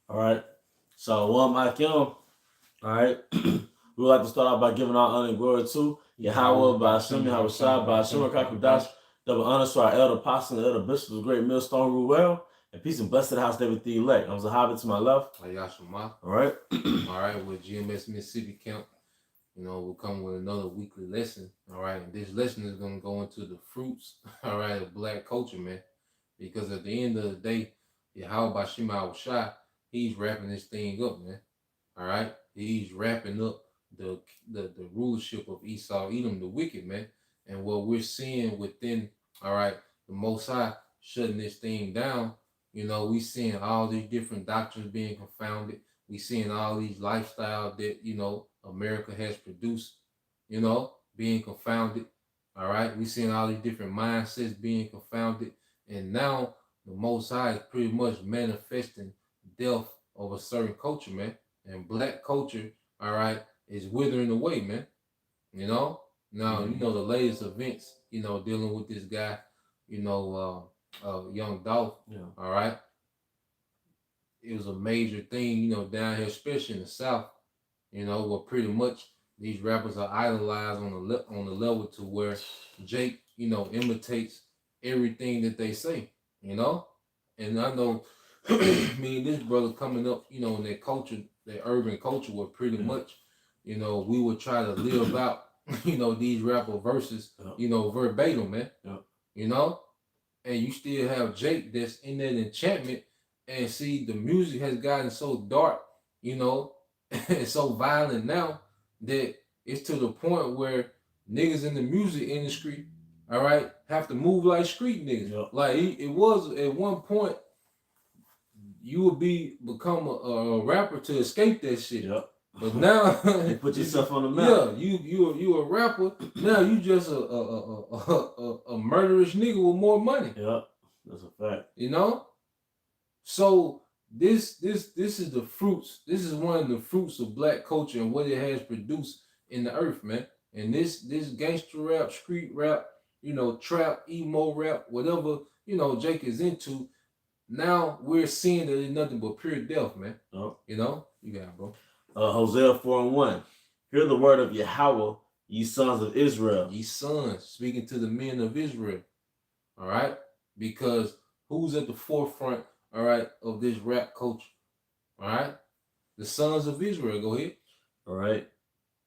All right. So, Mike Kim. All right. We would like to start out by giving our honor and glory to Yahweh, by Hashem, Yahweh Shai, by Hashem, Kakudash, double honor to our elder apostle and elder bishop of the great millstone Ruel, and peace and blessed house to everything elect. I was a hobbit to my left. Ayashima. All right. All right, with GMS Mississippi Camp, we'll come with another weekly lesson. All right, and this lesson is going to go into the fruits, all right, of black culture, man. Because at the end of the day, Yahweh Bashima Shai, he's wrapping this thing up, man. All right, he's wrapping up the rulership of Esau, Edom, the wicked, man. And what we're seeing within, all right, the Most High shutting this thing down, we seeing all these different doctrines being confounded. We seeing all these lifestyles that, America has produced, being confounded. All right, we seeing all these different mindsets being confounded. And now the Most High is pretty much manifesting death of a certain culture, man. And black culture, all right, is withering away, man. Now, the latest events, dealing with this guy, Young Dolph, all right. It was a major thing, down here, especially in the South, where pretty much these rappers are idolized on the level to where Jake, imitates everything that they say, And I know me and this brother coming up, in that culture, that urban culture, where pretty much, we would try to live out, these rapper verses, verbatim, man. And you still have Jake that's in that enchantment, and see the music has gotten so dark, and so violent now that it's to the point where niggas in the music industry, all right, have to move like street niggas. Yep. Like it was at one point, you would become a rapper to escape that shit. Yep. But now you put yourself on the map. Yeah, you a rapper. Now you just a murderous nigga with more money. Yep, that's a fact. So this is the fruits. This is one of the fruits of black culture and what it has produced in the earth, man. And this gangster rap, street rap, trap, emo rap, whatever, Jake is into. Now we're seeing that it's nothing but pure death, man. Oh. You got it, bro. Hosea 4:1. Hear the word of Yahweh, ye sons of Israel. Ye sons, speaking to the men of Israel. All right? Because who's at the forefront, all right, of this rap culture? All right? The sons of Israel. Go ahead. All right.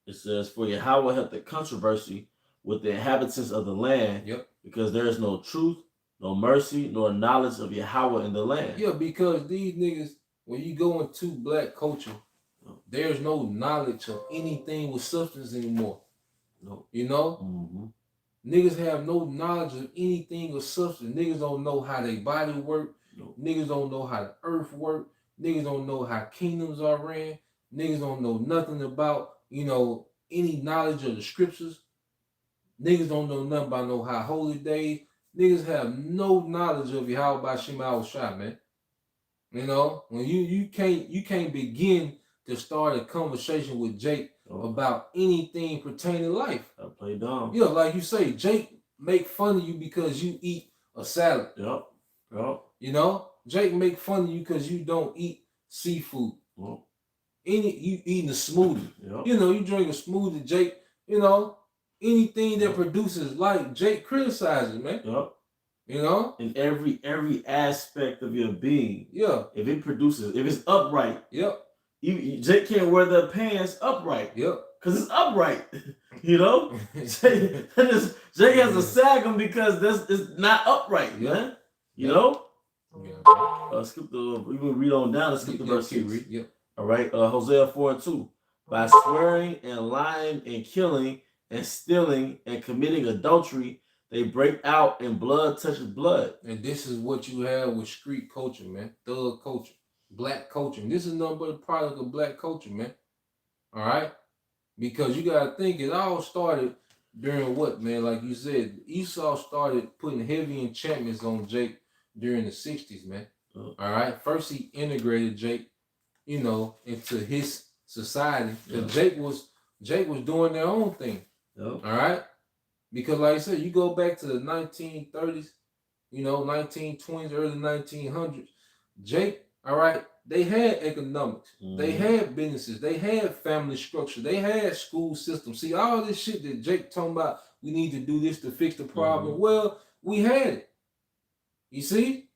It says, for Yahweh hath the controversy with the inhabitants of the land. Yep. Because there is no truth, no mercy, nor knowledge of Yahweh in the land. Yeah, because these niggas, when you go into black culture, there's no knowledge of anything with substance anymore. No. Mm-hmm. Niggas have no knowledge of anything with substance. Niggas don't know how their body work. No. Niggas don't know how the earth work. Niggas don't know how kingdoms are ran. Niggas don't know nothing about, any knowledge of the scriptures. Niggas don't know nothing about no high holy days. Niggas have no knowledge of Yahweh by Shema Shai, man. When you can't begin to start a conversation with Jake about anything pertaining to life. I play dumb. Yeah, like you say, Jake make fun of you because you eat a salad. Yep. Jake make fun of you because you don't eat seafood. Yep. You eating a smoothie. Yep. You drink a smoothie, Jake. Anything that produces life, Jake criticizes, man. Yep. In every aspect of your being. Yeah. If it's upright. Yep. Jake can't wear the pants upright. Yep. Because it's upright. Jake has to sag them because it's not upright, man. Yeah. Skip we will read on down and skip the verse 6. Yep. All right. Hosea 4:2. By swearing and lying and killing and stealing and committing adultery, they break out and blood touches blood. And this is what you have with street culture, man. Thug culture. Black culture. And this is nothing but a product of black culture, man. All right? Because you got to think it all started during what, man? Like you said, Esau started putting heavy enchantments on Jake during the 60s, man. All right? First, he integrated Jake, into his society. Because Jake was doing their own thing. All right? Because like I said, you go back to the 1930s, 1920s, early 1900s, Jake All right. They had economics. They Mm-hmm. had businesses. They had family structure. They had school system. See, all this shit that Jake talking about, we need to do this to fix the problem. Mm-hmm. Well, we had it. You see?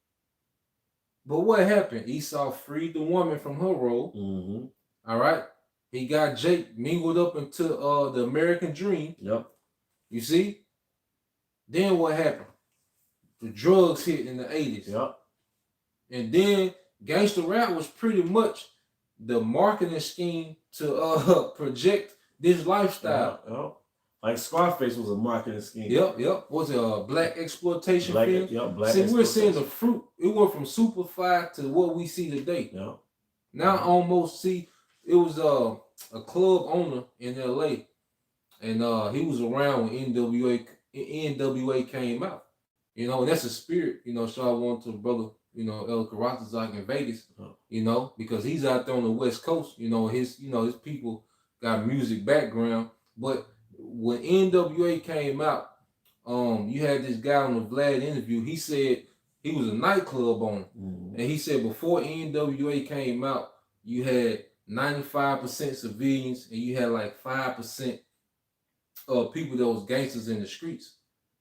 But what happened? Esau freed the woman from her role. Mm-hmm. All right. He got Jake mingled up into the American dream. Yep. You see? Then what happened? The drugs hit in the 80s. Yep. And then gangster rap was pretty much the marketing scheme to project this lifestyle. Yep. Like Scarface was a marketing scheme. Yep. Was it a black exploitation film? Black See, exploitation. we're seeing the fruit. It went from Superfly to what we see today. Yep. Now almost see, it was a club owner in LA, and he was around when NWA came out. You know, and that's a spirit, you know, shout out to brother, you know, El Karatazak in Vegas, you know, because he's out there on the West Coast, you know, his people got music background. But when NWA came out, you had this guy on the Vlad interview, he said he was a nightclub owner. Mm-hmm. And he said before NWA came out, you had 95% civilians and you had like 5% of people that was gangsters in the streets.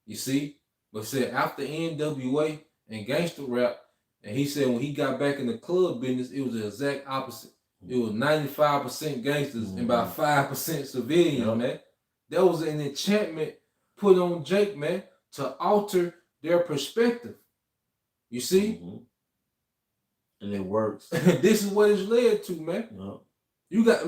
You see? But said after NWA and gangster rap, and he said when he got back in the club business, it was the exact opposite. It was 95% gangsters and about 5% civilians, man. That was an enchantment put on Jake, man, to alter their perspective. You see? Mm-hmm. And it works. This is what it's led to, man. Yep. You got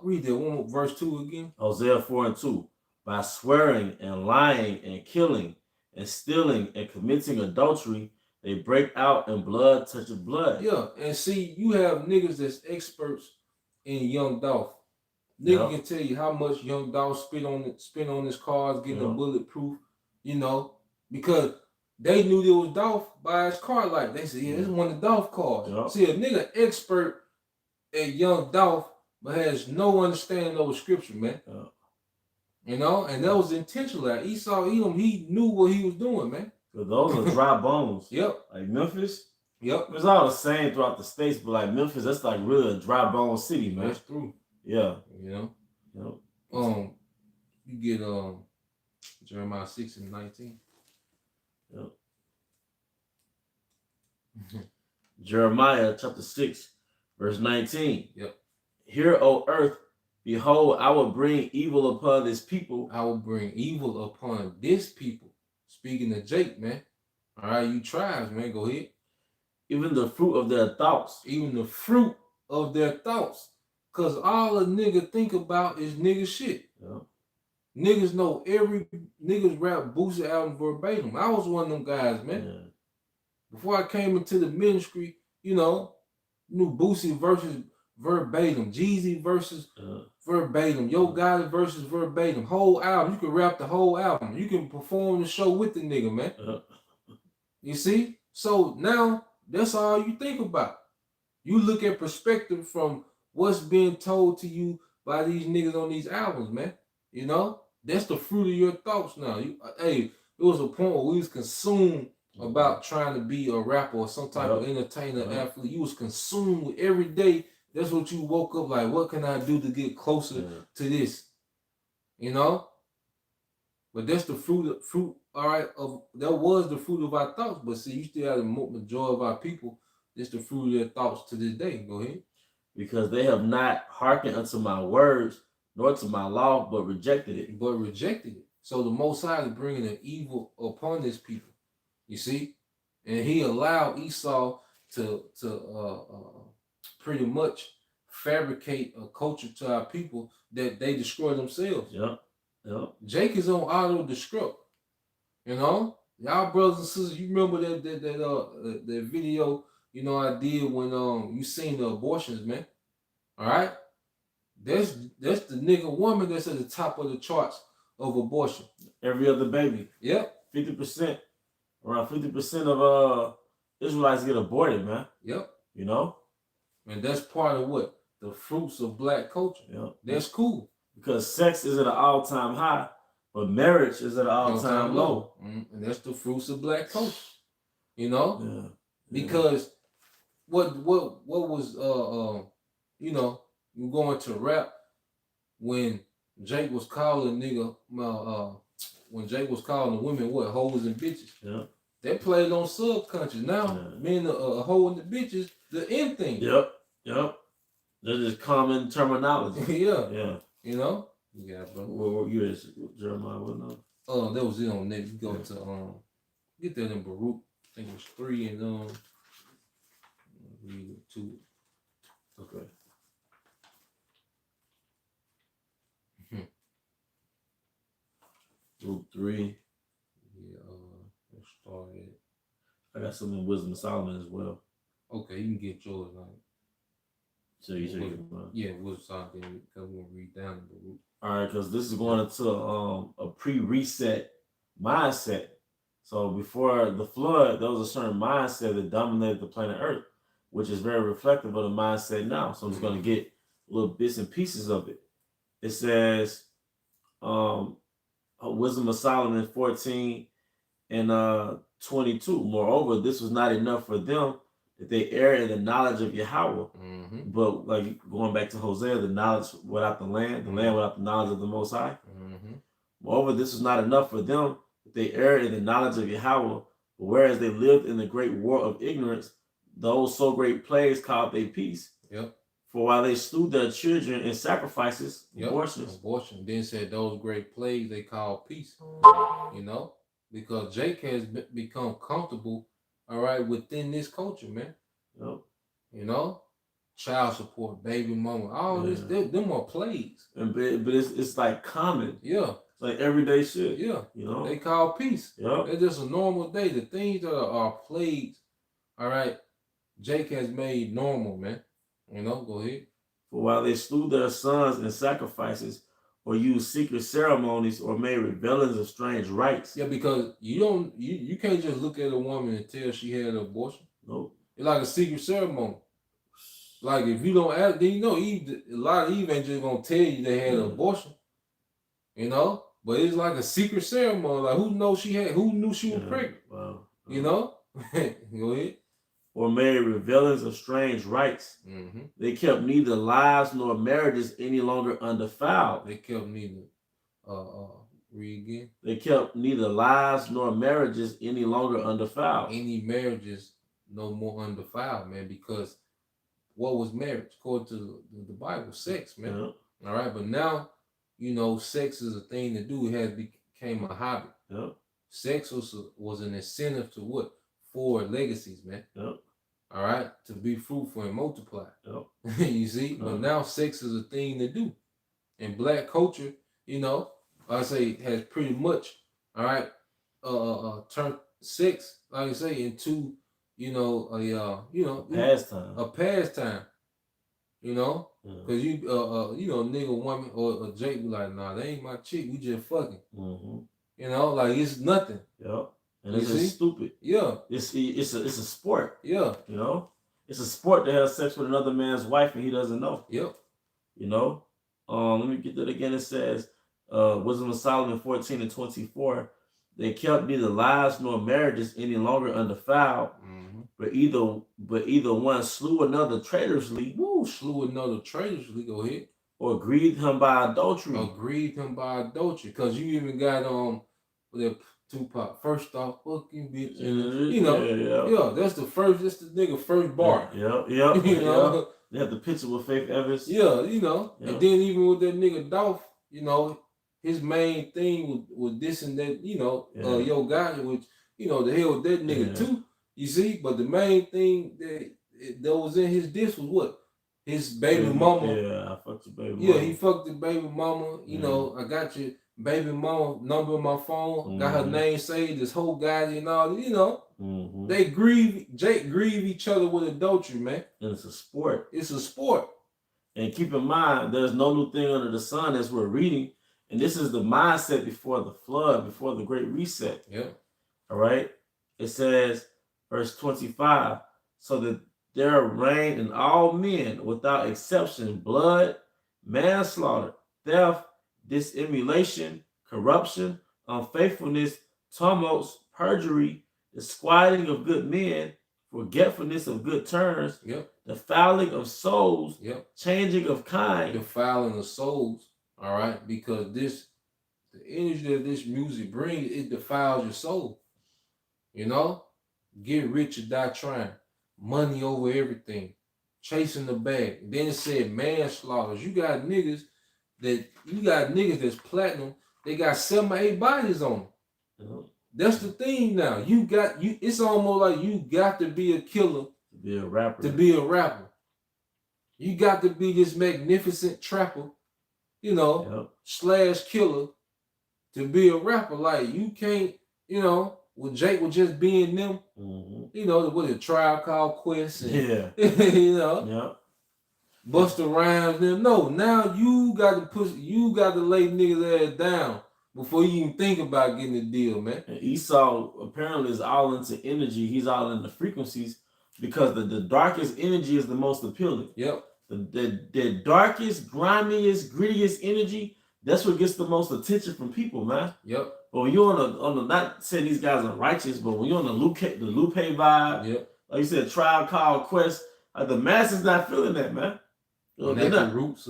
read that one more, verse 2 again. Hosea 4:2. By swearing and lying and killing and stealing and committing adultery, they break out and blood touches blood. Yeah, and see, you have niggas that's experts in Young Dolph. Nigga can tell you how much Young Dolph spent on his cars, getting them bulletproof, you know, because they knew there was Dolph by his car light. They said, yeah, this is one of the Dolph cars. Yep. See, a nigga expert at Young Dolph, but has no understanding of scripture, man. Yep. You know, and that was intentional. Like Esau Edom, he knew what he was doing, man. So those are dry bones. Yep. Like Memphis. Yep. It's all the same throughout the states, but like Memphis, that's like really a dry bone city, man. That's true. Yeah. You know. Yep. You get Jeremiah 6:19. Yep. Jeremiah chapter 6, verse 19. Yep. Hear, O earth, behold, I will bring evil upon this people. I will bring evil upon this people. Speaking of Jake, man. All right, you tribes, man. Go ahead. Even the fruit of their thoughts. Even the fruit of their thoughts. Because all a nigga think about is nigga shit. Yeah. Niggas know every niggas rap Boosie album verbatim. I was one of them guys, man. Yeah. Before I came into the ministry, you know, knew Boosie versus verbatim, Jeezy versus verbatim, Yo Gotti versus verbatim, whole album. You can rap the whole album. You can perform the show with the nigga, man. You see? So now that's all you think about. You look at perspective from what's being told to you by these niggas on these albums, man. You know? That's the fruit of your thoughts now. It was a point where we was consumed about trying to be a rapper or some type of entertainer, athlete. You was consumed with every day. That's what you woke up like, what can I do to get closer to this? You know? But that's the fruit, all right, that was the fruit of our thoughts. But see, you still have the majority of our people, it's the fruit of their thoughts to this day. Go ahead. Because they have not hearkened unto my words, nor to my law, but rejected it. So the Most High is bringing an evil upon this people. You see? And he allowed Esau to pretty much fabricate a culture to our people that they destroy themselves. Yep. Jake is on auto destruct. You know? Y'all brothers and sisters, you remember that video, you know, I did when you seen the abortions, man. All right? That's the nigga woman that's at the top of the charts of abortion. Every other baby. Yep. 50%. Around 50% of Israelites get aborted, man. Yep. You know? And that's part of what? The fruits of black culture. Yep. That's cool. Because sex is at an all-time high, but marriage is at an all-time low. And that's the fruits of black culture. You know? Yeah. Because what was you know, you going to rap when Jake was calling nigga when Jake was calling the women what hoes and bitches. Yeah. That played on subconscious. Now being a hoe and the bitches, the end thing. Yep. That's just common terminology. Yeah. You know? Yeah, bro. What you is Jeremiah? What now? That was it on that. You go to get that in Baruch. I think it was 3 and read it 2. Okay. Luke 3. Yeah, let's start it. I got some in Wisdom of Solomon as well. Okay, you can get yours like. So you take it. Yeah, Wisdom of Solomon. Because we're gonna read down the Baruch. All right, because this is going into a pre-reset mindset. So before the flood, there was a certain mindset that dominated the planet Earth, which is very reflective of the mindset now. So I'm just going to get little bits and pieces of it. It says, Wisdom of Solomon 14 and 22. Moreover, this was not enough for them that they err in the knowledge of Yahweh. But like going back to Hosea, the knowledge without the land without the knowledge of the Most High. Moreover, this was not enough for them that they err in the knowledge of Yahweh. But whereas they lived in the great war of ignorance, those so great plagues called they peace. For while they slew their children in sacrifices, abortions. Then said those great plagues they call peace. You know, because Jake has become comfortable, all right, within this culture, man. You know, child support, baby mama, all this, them are plagues. But it's like common. Yeah. It's like everyday shit. Yeah. You know? They call peace. It's just a normal day. The things that are plagues, all right, Jake has made normal, man. You know, go ahead. For while they slew their sons in sacrifices, or used secret ceremonies, or made rebellions of strange rites. Yeah, because you can't just look at a woman and tell she had an abortion. Nope. It's like a secret ceremony. Like if you don't ask, then you know a lot of Eve ain't just gonna tell you they had an abortion. You know? But it's like a secret ceremony. Like who knew she was pregnant? Wow. You know? Go ahead. Or made rebellions of strange rites. They kept neither lives nor marriages any longer undefiled. They kept neither read again. They kept neither lives nor marriages any longer undefiled. Any marriages no more undefiled, man, because what was marriage? According to the Bible, sex, man. All right, but now, you know, sex is a thing to do. It has became a hobby. Sex was an incentive to what? Forward legacies, man. All right, to be fruitful and multiply. You see, but now sex is a thing to do. And black culture, you know, I say has pretty much, all right, turned sex, like I say, into, you know, a pastime. You know, because you know, nigga, woman, or Jake be like, nah, that ain't my chick. We just fucking. You know, like it's nothing. And it's just stupid. It's a sport. You know, it's a sport to have sex with another man's wife and he doesn't know. You know, let me get that again. It says, Wisdom of Solomon 14 and 24. They kept neither lives nor marriages any longer undefiled, but either one slew another traitorously. Go ahead. Or grieved him by adultery. Because you even got the Tupac, first off, fucking bitch. You know, that's the nigga first bar. You know, they have the picture with Faith Evans. You know, and then even with that nigga Dolph, you know, his main thing was this and that, you know, Yo Gotti, which, you know, the hell with that nigga too. You see, but the main thing that was in his diss was what? His baby mama. I fucked the baby mama. He fucked the baby mama. You know, I got your baby mama number on my phone. Got her name saved, this whole guy and all. You know, Jake grieve each other with adultery, man. And it's a sport. And keep in mind, there's no new thing under the sun as we're reading. And this is the mindset before the flood, before the great reset. All right. It says, verse 25, so that there reigned in all men without exception blood, manslaughter, theft, dissimulation, corruption, unfaithfulness, tumults, perjury, disquieting of good men, forgetfulness of good turns, Yep. defiling of souls, Yep. changing of kind, Defiling of souls. All right, because the energy that this music brings, it defiles your soul. You know, get rich or die trying, money over everything, chasing the bag. Then it said manslaughter. You got niggas that's platinum. They got 7 or 8 bodies on them. Yep. That's the thing now. It's almost like you got to be a killer To be a rapper. to be a rapper. You got to be this magnificent trapper, you know, Yep. / killer to be a rapper. Like you can't, you know, with Jake was just being them, you know, with a Tribe Called Quest and you know, Busta Rhymes them. No, now you got to lay niggas ass down before you even think about getting a deal, man. And Esau apparently is all into energy. He's all in the frequencies because the darkest energy is the most appealing. Yep. The darkest, grimiest, grittiest energy, that's what gets the most attention from people, man. Yep. But when you're on the not saying these guys are righteous, but when you're on the Lupe vibe, yep, like you said, Tribe Called Quest, the masses not feeling that, man. Nappy Roots,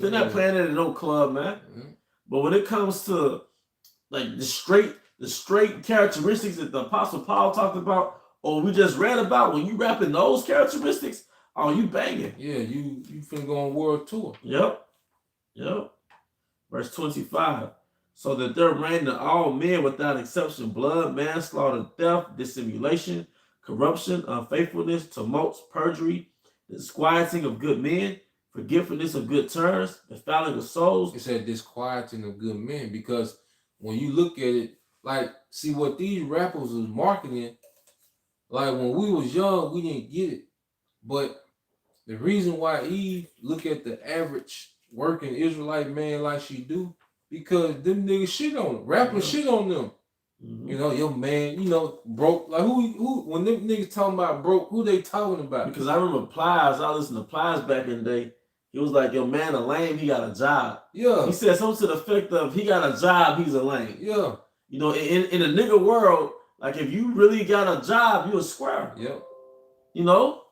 they're not playing that at no club, man. Mm-hmm. But when it comes to like the straight characteristics that the Apostle Paul talked about, or we just read about, when you rapping those characteristics, oh, you banging. Yeah, you finna go on world tour. Yep. Verse 25. So that there reigned in all men without exception blood, manslaughter, theft, dissimulation, corruption, unfaithfulness, tumults, perjury, disquieting of good men, forgetfulness of good turns, defiling of souls. It said disquieting of good men because when you look at it, like, see what these rappers was marketing, like when we was young, we didn't get it. But the reason why Eve look at the average working Israelite man like she do, because them niggas shit on them. Rappers shit on them. Mm-hmm. You know, your man, you know, broke. Like who when them niggas talking about broke, who they talking about? Because I remember Plies, I listened to Plies back in the day. He was like, yo, man, a lame, he got a job. Yeah. He said something to the effect of, he got a job, he's a lame. Yeah. You know, in a nigga world, like if you really got a job, you a square. Yep. You know?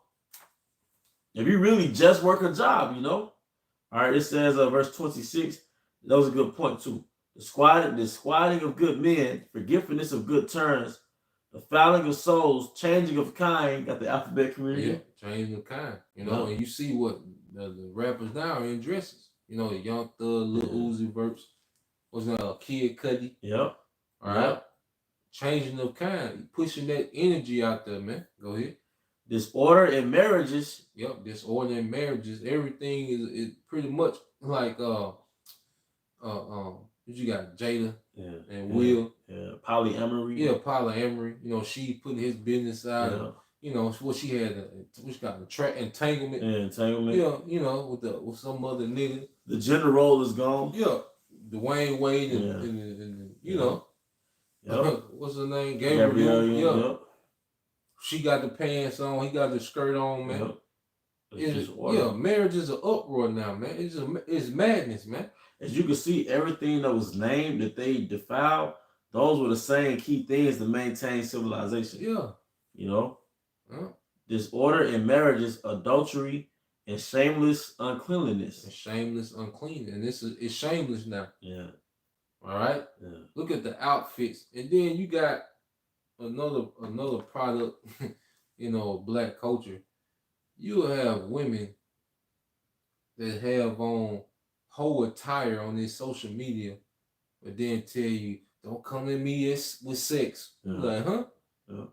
If you really just work a job, you know? All right, it says verse 26, that was a good point too. The squatting of good men, forgetfulness of good turns, the fouling of souls, changing of kind, got the alphabet community. Yeah, changing of kind. You know, and you see what the rappers now are in dresses. You know, the Young Thug, Lil Uzi Verts, what's that, Kid Cudi. Yep. All right. Changing of kind, pushing that energy out there, man. Go ahead. Disorder in marriages. Yep, disorder in marriages. Everything is pretty much like you got Jada and Will. Yeah, polyamory. Yeah, polyamory. You know, she putting his business out. Yeah. You know, what she had, which got entanglement. Yeah, entanglement. Yeah, you know, with some other nigga. The gender role is gone. Yeah, Dwayne Wade and you know, what's her name? Gabrielle. Yeah. She got the pants on, he got the skirt on, man. Marriage is an uproar now, man. It's madness, man. As you can see, everything that was named that they defiled, those were the same key things to maintain civilization. Yeah. You know? Yeah. Disorder in marriages, adultery, and shameless uncleanliness. And this is shameless now. Yeah. All right? Yeah. Look at the outfits. And then you got another product, you know, black culture. You'll have women that have on whole attire on their social media, but then tell you, don't come at me with sex. Yeah. Like, huh? Yeah.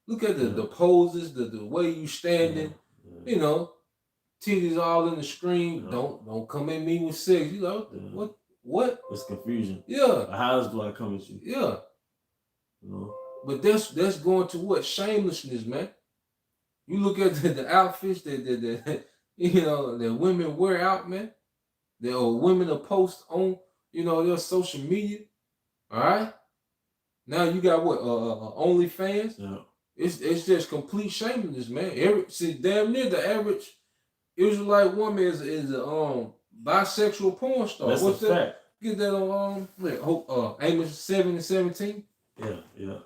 Look at the poses, the way you standing, you know, titties all in the screen. Yeah. Don't come at me with sex. You know, what? It's confusion. Yeah. How do I come at you? Yeah. You know? But that's going to what? Shamelessness, man. You look at the outfits that you know that women wear out, man. That women are post on, you know, their social media. All right. Now you got what? OnlyFans. Yeah. It's just complete shamelessness, man. Damn near the average Israelite woman is a bisexual porn star. That's What's a that? Fact. Get that on Amos 7 and 17.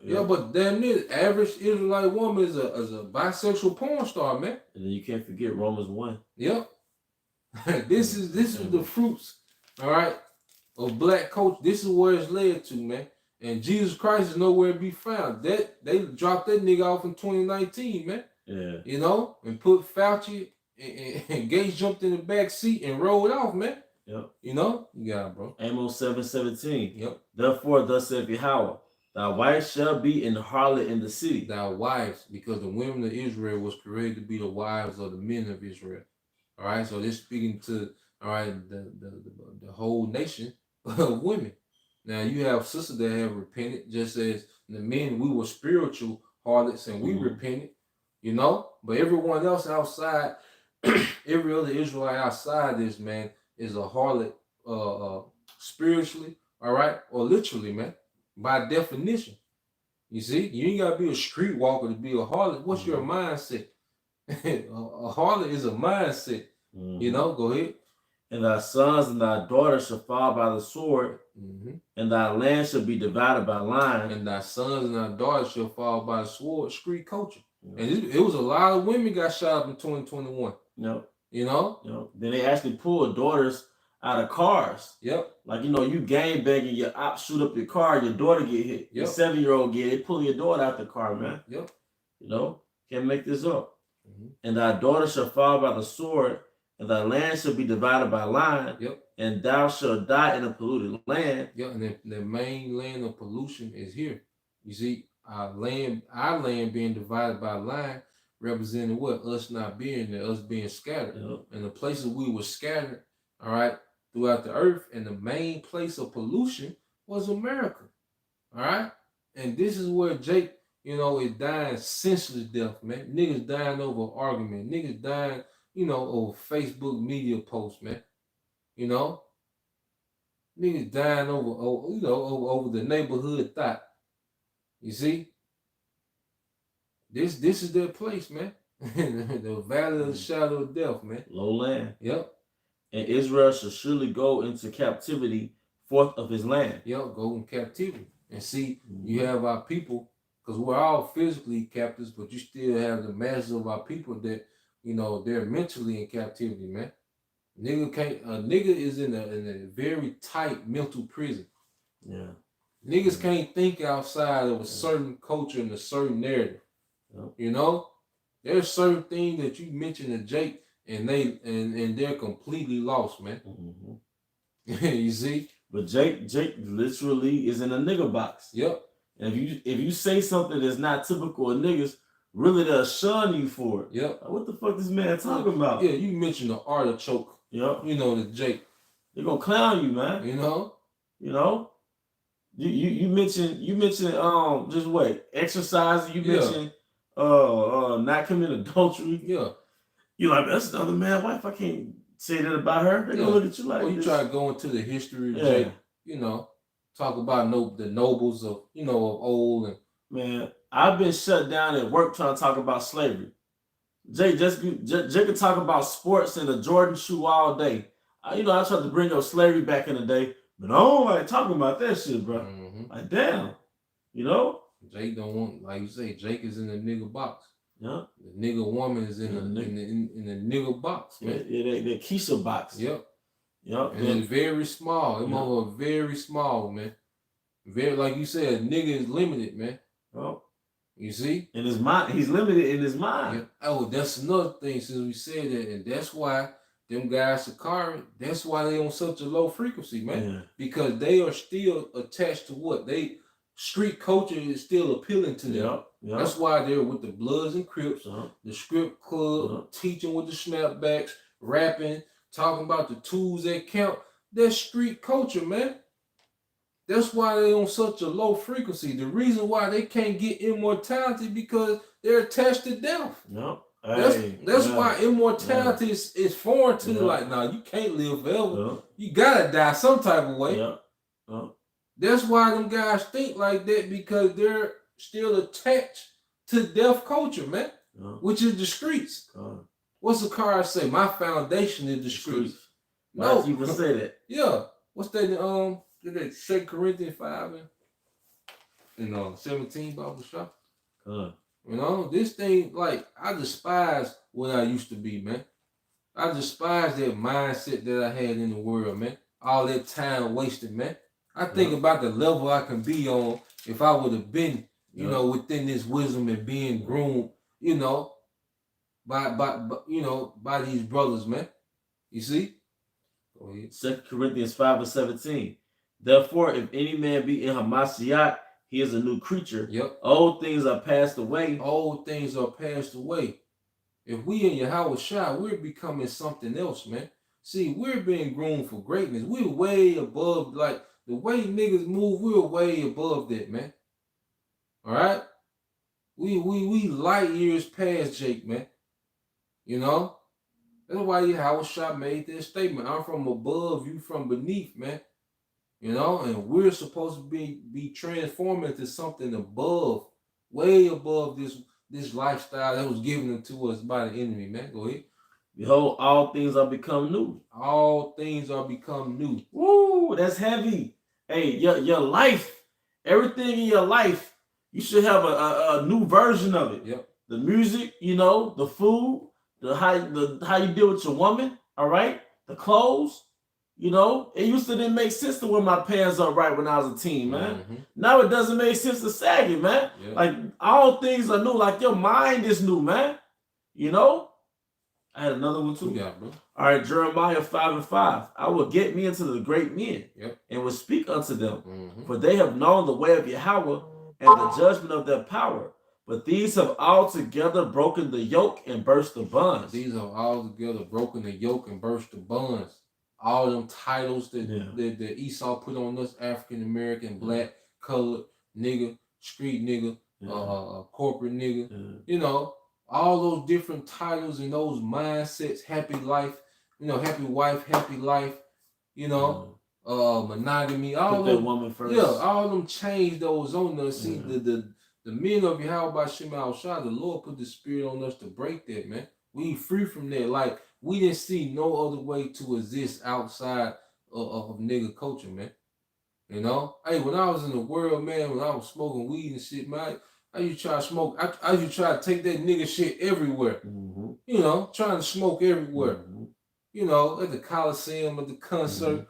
Yeah, but damn near average Israelite woman is a bisexual porn star, man. And then you can't forget Romans 1. Yep. this is the fruits, all right, of black culture. This is where it's led to, man. And Jesus Christ is nowhere to be found. That they dropped that nigga off in 2019, man. Yeah. You know, and put Fauci and Gates jumped in the back seat and rolled off, man. Yep. You know? You got it, bro. Amos 7:17. Yep. Therefore, thus saith Yahweh, thy wife shall be an harlot in the city. Thy wives, because the women of Israel was created to be the wives of the men of Israel. All right, so they're speaking to, all right, the whole nation of women. Now you have sisters that have repented, just as the men, we were spiritual harlots and we repented, you know. But everyone else outside, every other Israelite outside this, man, is a harlot, spiritually, all right, or literally, man, by definition. You see, you ain't gotta be a streetwalker to be a harlot. What's your mindset? A harlot is a mindset. You know, go ahead. And thy sons and thy daughters shall fall by the sword, and thy land shall be divided by line. And thy sons and thy daughters shall fall by the sword. Street culture. And it was a lot of women got shot up in 2021. Yep. You know? Yep. Then they actually pulled daughters out of cars. Yep. Like, you know, you gang banging, your op shoot up your car, your daughter get hit. Your 7-year-old get hit, they pull your daughter out the car, man. Yep. You know? Can't make this up. And thy daughter shall fall by the sword, and thy land shall be divided by line. Yep. And thou shalt die in a polluted land. Yeah, and the main land of pollution is here. You see, our land being divided by line, representing what? Us not being there, us being scattered. Yep. And the places we were scattered, all right, throughout the earth, and the main place of pollution was America. All right? And this is where Jake, you know, is dying senseless death, man. Niggas dying over argument. Niggas dying, you know, over Facebook media posts, man. You know? Niggas dying over, you know, over the neighborhood thought. You see? This is their place, man. The valley of the shadow of death, man. Low land. Yep. And Israel shall surely go into captivity forth of his land. Yep, go in captivity. And see, you have our people, because we're all physically captives, but you still have the masses of our people that, you know, they're mentally in captivity, man. A nigga is in a very tight mental prison. Yeah. Niggas can't think outside of a certain culture and a certain narrative. You know? There's certain things that you mention to Jake and they're completely lost, man. You see? But Jake literally is in a nigga box. Yep. And if you say something that's not typical of niggas, really they'll shun you for it. Yep. Like, what the fuck this man talking about? Yeah, you mentioned the artichoke. Yep. You know, the Jake. They're gonna clown you, man. You know? You know? You mentioned just wait, exercising, you mentioned not committing adultery. Yeah. You're like, that's another man's wife. I can't say that about her. They're gonna look at you like, well, you try to go into the history of Jake, you know, talk about the nobles of, you know, of old. And man, I've been shut down at work trying to talk about slavery. Jake could talk about sports and a Jordan shoe all day. I tried to bring up slavery back in the day, but I don't like talking about that shit, bro. Like, damn, you know? Jake don't want, like you say, Jake is in the nigga box. Yeah. The nigga woman is in the nigga box, man. Yeah, the Keisha box. Yep. Yep. And it's very small. Them are very small, man. Very, like you said, nigga is limited, man. Oh. You see? In his mind, he's limited in his mind. Yeah. Oh, that's another thing since we said that, and that's why them guys Sakari, that's why they on such a low frequency, man. Yeah. Because they are still attached to what? Street culture is still appealing to them. Yep. That's why they're with the Bloods and Crips, the script club, teaching with the snapbacks, rapping, talking about the tools that count. That's street culture, man. That's why they're on such a low frequency. The reason why they can't get immortality because they're attached to death. Yep. That's why immortality is foreign to them. Like, nah, you can't live forever. You gotta die some type of way. That's why them guys think like that, because they're still attached to deaf culture, man, which is the streets. What's the card say? My foundation is the streets. No, you can say that. Yeah. What's that? 2 Corinthians 5 in 17 barbershop. Huh. You know, this thing, like, I despise what I used to be, man. I despise that mindset that I had in the world, man. All that time wasted, man. I think about the level I can be on if I would have been, within this wisdom and being groomed, by these brothers, man. You see? Go ahead. 2 Corinthians 5:17. Therefore, if any man be in Hamashiach, he is a new creature. Yep. Old things are passed away. Old things are passed away. If we in Yahweh Shai, we're becoming something else, man. See, we're being groomed for greatness. We're way above, like, the way niggas move, we're way above that, man. All right? We light years past Jake, man. You know? That's why Yahweh Shai made that statement. I'm from above, you from beneath, man. You know? And we're supposed to be transforming into something above, way above this lifestyle that was given to us by the enemy, man. Go ahead. Behold, all things are become new. All things are become new. Woo, that's heavy. Hey, your life, everything in your life, you should have a new version of it. Yep. The music, the food, how you deal with your woman, all right? The clothes, it used to didn't make sense to wear my pants up right when I was a teen, man. Mm-hmm. Now it doesn't make sense to sag it, man. Yep. Like, all things are new. Like, your mind is new, man. I had another one too. Yeah, bro. All right, Jeremiah 5:5. I will get me into the great men, yep, and will speak unto them. Mm-hmm. For they have known the way of Yahweh and the judgment of their power. But these have altogether broken the yoke and burst the bonds. These have altogether broken the yoke and burst the bonds. All them titles that Esau put on us, African American, black, colored, nigga, street nigga, corporate nigga, all those different titles and those mindsets, happy life, happy wife, happy life, monogamy, all put that woman first. Yeah, all them changed those on us. See, the men of Yahweh Shem Al Shah, the Lord put the spirit on us to break that, man. We free from that. Like, we didn't see no other way to exist outside of nigga culture, man. Hey, when I was in the world, man, when I was smoking weed and shit, man, I used to try to smoke. I used to try to take that nigga shit everywhere. Mm-hmm. Trying to smoke everywhere. Mm-hmm. At the Coliseum, at the concert.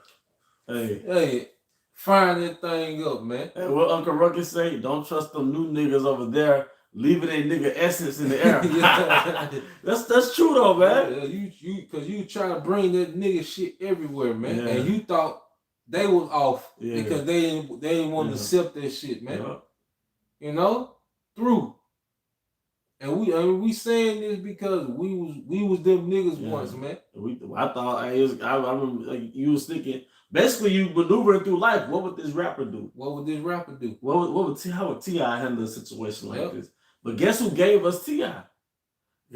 Mm-hmm. Hey, firing that thing up, man. Hey, what Uncle Ruckus say? Don't trust them new niggas over there, leaving that nigga essence in the air. That's true though, man. Yeah, because you try to bring that nigga shit everywhere, man, and you thought they was off because they didn't want to accept that shit, man. Yeah. Through. And we saying this because we was them niggas once, man. I thought I remember, like, you was thinking, basically you maneuvering through life. What would this rapper do? What would this rapper do? How would T.I. handle a situation like this? But guess who gave us T.I.?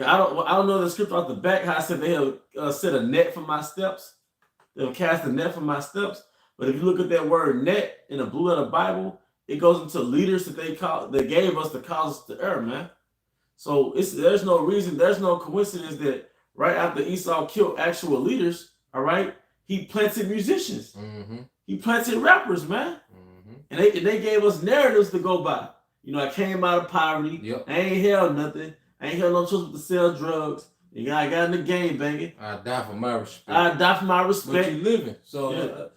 I don't know the script off the back. How I said they have set a net for my steps. They'll cast a net for my steps. But if you look at that word net in the blue letter Bible, it goes into leaders that they gave us to cause us to err, man. So there's no reason, there's no coincidence that right after Esau killed actual leaders, all right, he planted musicians. Mm-hmm. He planted rappers, man. Mm-hmm. And they gave us narratives to go by. I came out of poverty. Yep. I ain't held nothing. I ain't held no choice but to sell drugs. I got in the game banging. I die for my respect. But you living. So,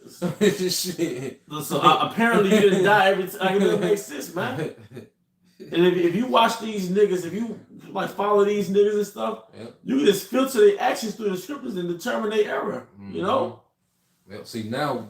shit. So apparently you didn't die every time. It makes sense, man. And if you watch these niggas, if you follow these niggas and stuff, you can just filter their actions through the scriptures and determine their error. Well, see, now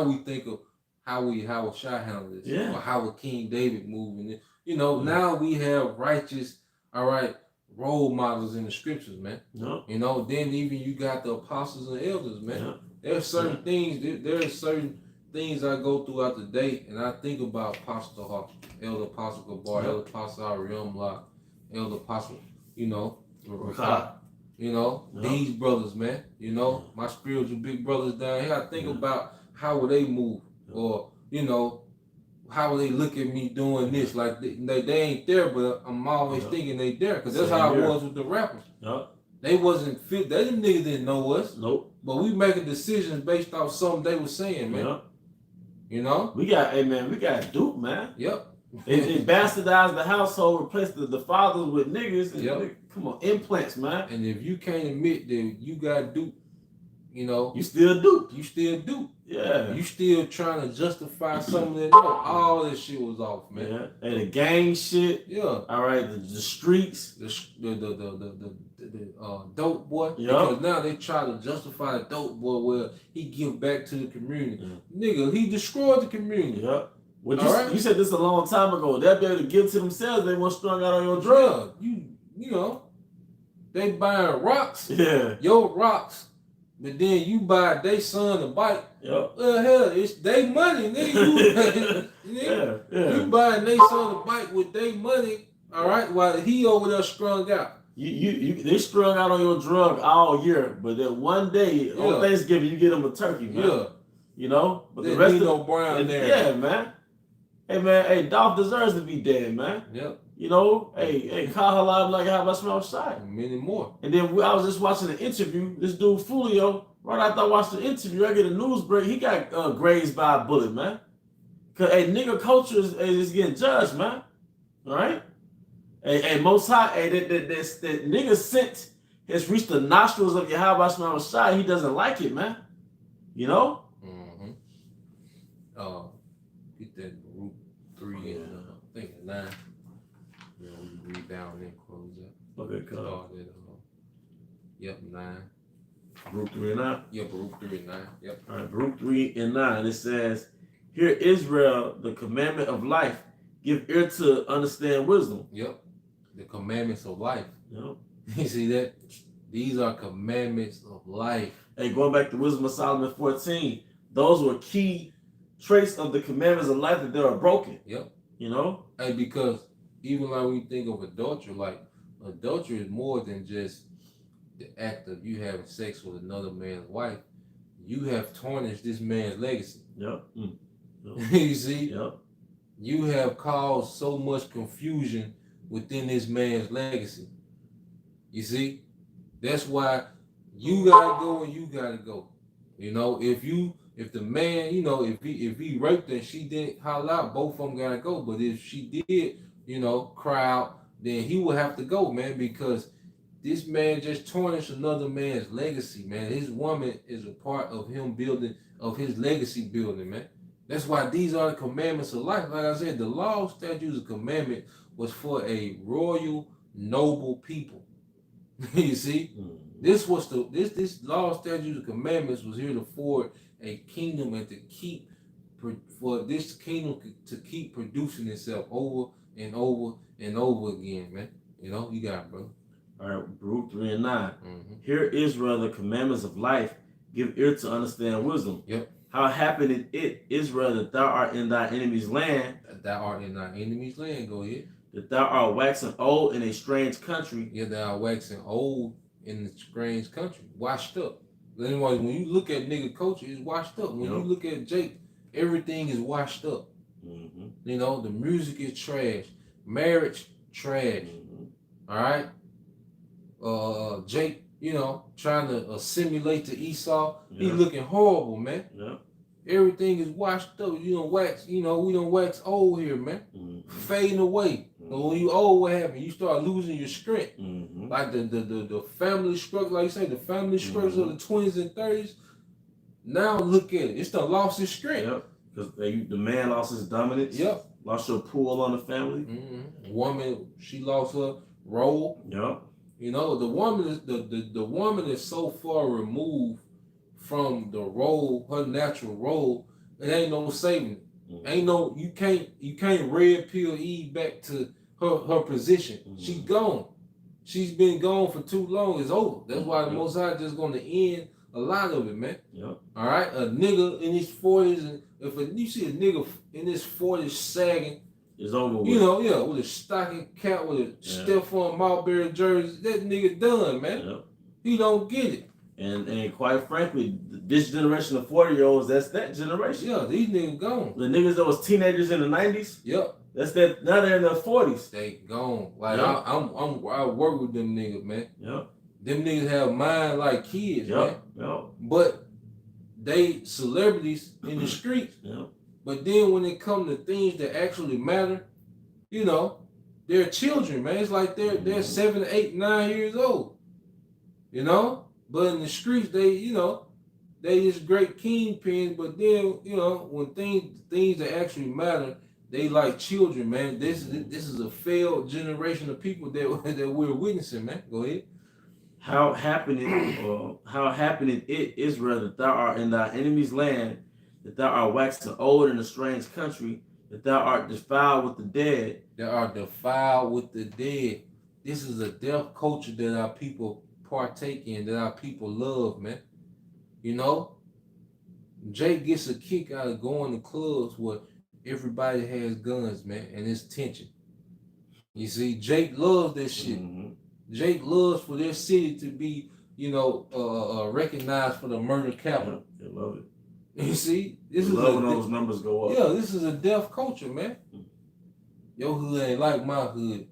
we think of how Shai handled this, or how King David moved, and now we have righteous, all right, role models in the scriptures, man. Then even you got the apostles and elders, man. There's certain things. There's certain things I go throughout the day, and I think about Apostle Hawk, Elder Apostle Gabar, Elder Apostle Ariam Lock, Elder Apostle, Rakat. These brothers, man. My spiritual big brothers down here. I think about how would they move, or how would they look at me doing this? Like they ain't there, but I'm always thinking they there, because that's how it was with the rappers. They wasn't fit. They them niggas didn't know us. Nope. But we making decisions based off something they was saying, man. You know? We got Duke, man. Yep. It bastardized the household, replaced the fathers with niggas. And Yep. Come on, implants, man. And if you can't admit that you got Duke, you know, you still Duke. You still Duke. Yeah. You still trying to justify some of that. No, all that shit was off, man. Yeah. And the gang shit. Yeah. All right. The streets. The dope boy. Yep. Because now they try to justify the dope boy where he give back to the community. Nigga, he destroyed the community. Yep. Well, you said this a long time ago. They'll be able to give to themselves. They weren't strung out on your drug. Yeah. You know, they buying rocks. Yeah. Your rocks. But then you buy they son a bike. Yep. Hell, it's they money, nigga. You buying they son a bike with they money, all right, while he over there strung out. They strung out on your drug all year, but then one day on Thanksgiving you get them a turkey, man. Yeah. You know? But the rest of no Brown there. Yeah, man. Hey man, hey, Dolph deserves to be dead, man. Yep. You know, hey, call her live like how about smell outside. Many more. And then I was just watching an interview. This dude Fulio, right after I watched the interview, I get a news break. He got grazed by a bullet, man. Cause nigga culture is getting judged, man. All right. Hey, Most High, that nigga scent has reached the nostrils of your how about smell outside. He doesn't like it, man. You know. Mm-hmm. Get that root 3 and I think 9. You know, we read down and close up. Okay, cool. Yep, 9. Baruch 3 and 9? Yeah, Baruch 3 and 9. Yep. All right, Baruch 3 and 9. It says, "Hear Israel, the commandment of life. Give ear to understand wisdom." Yep. The commandments of life. Yep. You see that? These are commandments of life. Hey, going back to Wisdom of Solomon 14, those were key traits of the commandments of life that they are broken. Yep. You know? Hey, because even like when you think of adultery, like adultery is more than just the act of you having sex with another man's wife. You have tarnished this man's legacy. Yep. Yep. You see? Yep. You have caused so much confusion within this man's legacy. You see? That's why you gotta go and you gotta go. You know, if the man, you know, if he raped her and she didn't holler out, both of them gotta go. But if she did, you know, cry out, then he will have to go, man, because this man just tarnished another man's legacy, man. His woman is a part of him building, of his legacy building, man. That's why these are the commandments of life. Like I said, the law, statutes, and commandment was for a royal, noble people. You see? Mm-hmm. This law, statutes, and commandments was here to forward a kingdom and to keep, for this kingdom to keep producing itself over and over and over again, man. You know, you got it, bro. All right, Baruch 3 and 9. Mm-hmm. Hear Israel, the commandments of life. Give ear to understand wisdom. Yep. How happened it, Israel, that thou art in thy enemy's land? Thou art in thy enemy's land. Go ahead. That thou art waxing old in a strange country. Yeah, thou art waxing old in a strange country. Washed up. Anyway, when you look at nigga culture, it's washed up. When you look at Jake, everything is washed up. Mm-hmm. You know, the music is trash. Marriage, trash. Mm-hmm. All right? Jake, you know, trying to assimilate to Esau. He looking horrible, man. Yeah. Everything is washed up. You don't wax, you know, we don't wax old here, man. Mm-hmm. Fading away. Mm-hmm. So when you old, what happens? You start losing your strength. Mm-hmm. Like the family structure, like you say, the family structure of the 20s and 30s. Now look at it. It's the lost its strength. Yep. Because the man lost his dominance. Yep. Lost your pull on the family. Mm-hmm. Woman, she lost her role. Yep. You know, the woman is the woman is so far removed from the role, her natural role, it ain't no saving. Mm-hmm. Ain't no, you can't red pill Eve back to her position. Mm-hmm. She's gone. She's been gone for too long. It's over. That's why the Most High just gonna end a lot of it, man. Yep. All right, a nigga in his 40s, and if you see a nigga in his 40s sagging, it's over with. You know, yeah, with a stocking cap, with a Stephon Marbury jersey, that nigga done, man. Yep. He don't get it. And quite frankly, this generation of 40-year-olds, that's that generation. Yeah, these niggas gone. The niggas that was teenagers in the 90s. Yep. That's that. Now they're in their 40s. They gone. Like I work with them niggas, man. Yep. Them niggas have mind like kids, man. Yep. But they celebrities in the streets. Yep. But then when it comes to things that actually matter, you know, they're children, man. It's like they're 7, 8, 9 years old. You know? But in the streets, they just great kingpins, but then, when things that actually matter, they like children, man. This is a failed generation of people that that we're witnessing, man. Go ahead. How happening it, Israel, that thou art in thy enemy's land, that thou art waxing old in a strange country, that thou art defiled with the dead. That are defiled with the dead. This is a death culture that our people partake in, that our people love, man. You know, Jake gets a kick out of going to clubs where everybody has guns, man, and it's tension. You see, Jake loves that shit. Mm-hmm. Jake loves for their city to be, recognized for the murder capital. Yeah, they love it. You see, this is when those numbers go up. Yeah, this is a death culture, man. Your hood ain't like my hood.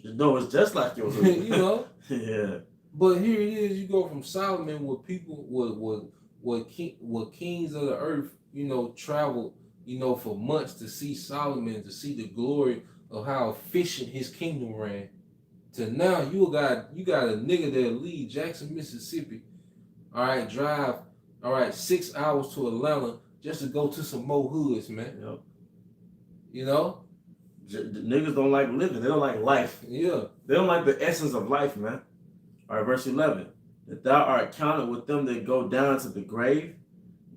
No, it's just like your hood. You know. Yeah. But here it is. You go from Solomon, where people, what kings of the earth, traveled, for months to see Solomon, to see the glory of how efficient his kingdom ran. To now, you got a nigga that leave Jackson, Mississippi, all right, drive, all right, 6 hours to Atlanta just to go to some more hoods, man. Yep. You know? Niggas don't like living. They don't like life. Yeah. They don't like the essence of life, man. All right, verse 11. That thou art counted with them that go down to the grave.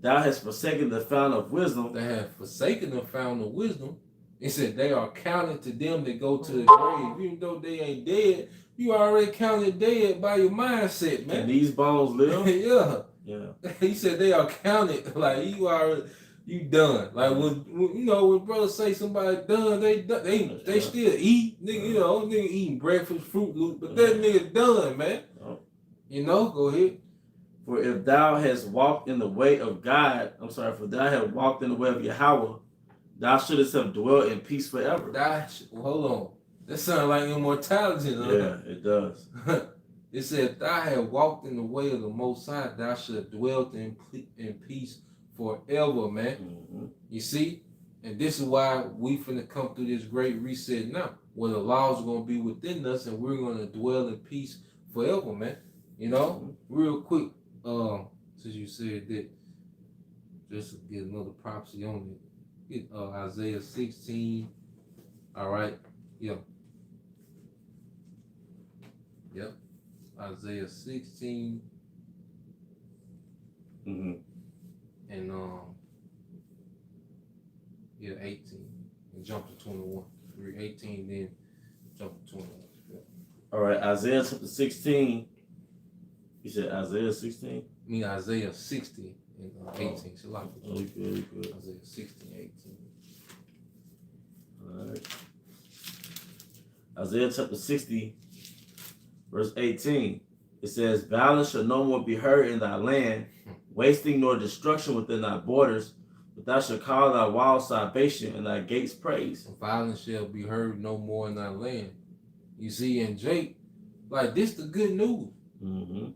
Thou hast forsaken the fountain of wisdom. They have forsaken the fountain of wisdom. It said they are counted to them that go to the grave. Even though they ain't dead, you already counted dead by your mindset, man. Can these bones live? Yeah. Yeah. He said they are counted like you done. Like when brothers say somebody done, they still eat. Nigga, nigga eating breakfast, Fruit Loop, but that nigga done, man. Go ahead. For if thou hast walked in the way of God, for thou hast walked in the way of Yahweh, thou shouldest have dwelt in peace forever. Hold on. That sounds like immortality, huh? Yeah, it does. It said, if thou had walked in the way of the Most High, thou should have dwelt in peace forever, man. Mm-hmm. You see? And this is why we finna come through this great reset now, where the laws are going to be within us and we're going to dwell in peace forever, man. Real quick, since you said that, just to get another prophecy on it, get Isaiah 16, all right? Yep. Isaiah 16, mm-hmm. and 18, and jump to 21. Read 18, then jump to 21. Yeah. All right, Isaiah chapter 16. You said Isaiah 16? I mean Isaiah 60 and 18. So like good. Isaiah 16, 18. All right. Isaiah chapter 60, verse 18. It says, violence shall no more be heard in thy land, wasting nor destruction within thy borders, but thou shalt call thy walls salvation and thy gates praise. Violence shall be heard no more in thy land. You see, in Jake, like this the good news. Mm-hmm.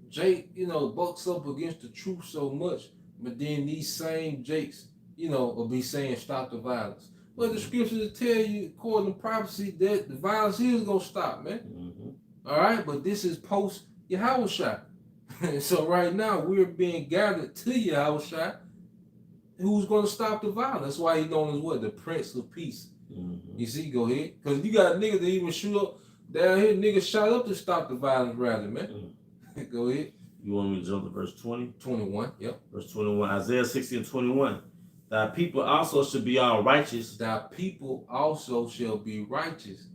Jake, bucks up against the truth so much, but then these same Jakes, will be saying stop the violence. But the scriptures tell you, according to prophecy, that the violence is going to stop, man. Mm-hmm. All right, but this is post Yahushua. So right now, we're being gathered to Yahushua, who's going to stop the violence. That's why he's known as what? The Prince of Peace. Mm-hmm. You see, go ahead. Because you got niggas that even shoot up down here, niggas shot up to stop the violence rather, man. Mm-hmm. Go ahead. You want me to jump to verse 20? 21, yep. Verse 21, Isaiah 60 and 21. Thy people also should be all righteous. Thy people also shall be righteous.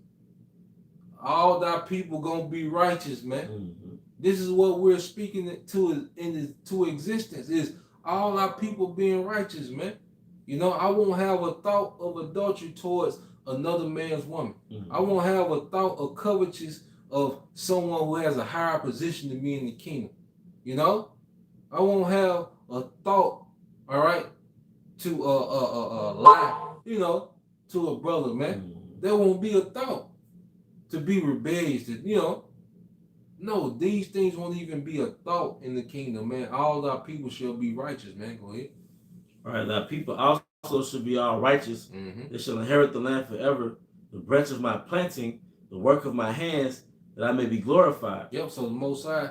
All thy people gonna be righteous, man. Mm-hmm. This is what we're speaking to existence, is all our people being righteous, man. I won't have a thought of adultery towards another man's woman. Mm-hmm. I won't have a thought of covetous of someone who has a higher position than me in the kingdom. I won't have a thought, all right, to lie, to a brother, man. Mm-hmm. There won't be a thought to be rebellious, No, these things won't even be a thought in the kingdom, man. All our people shall be righteous, man. Go ahead. All right, that people also should be all righteous. Mm-hmm. They shall inherit the land forever. The branch of my planting, the work of my hands, that I may be glorified. Yep. So the Most High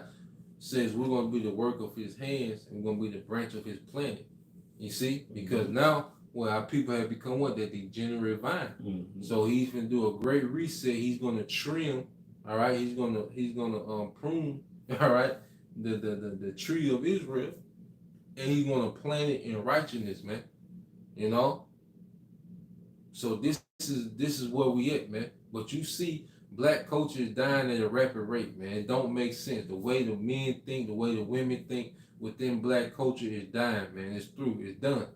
says we're going to be the work of His hands, and we're going to be the branch of His planting. You see, because now, well, our people have become what? That degenerate vine. Mm-hmm. So He's going to do a great reset. He's going to trim. All right. He's gonna prune. All right. The tree of Israel, and He's going to plant it in righteousness, man. You know. So this is where we at, man. But you see, black culture is dying at a rapid rate, man. It don't make sense. The way the men think, the way the women think within black culture is dying, man. It's through. It's done.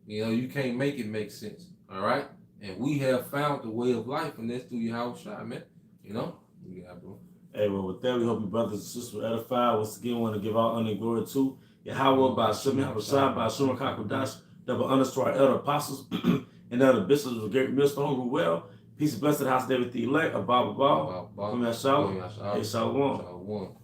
You know, you can't make it make sense. All right? And we have found the way of life, and that's through your house shot, man. You know? Yeah, bro. Hey, well, with that, we hope you brothers and sisters were edified. Once again, we want to give all honor and glory to Yahweh by Shemi Habashah, by Shema Kakodash, double honors to our elder apostles and elder bishops of the great millstone who well. Peace and blessed to the house of David the elect, Abba Baal, Shalom. Hey, Shalom.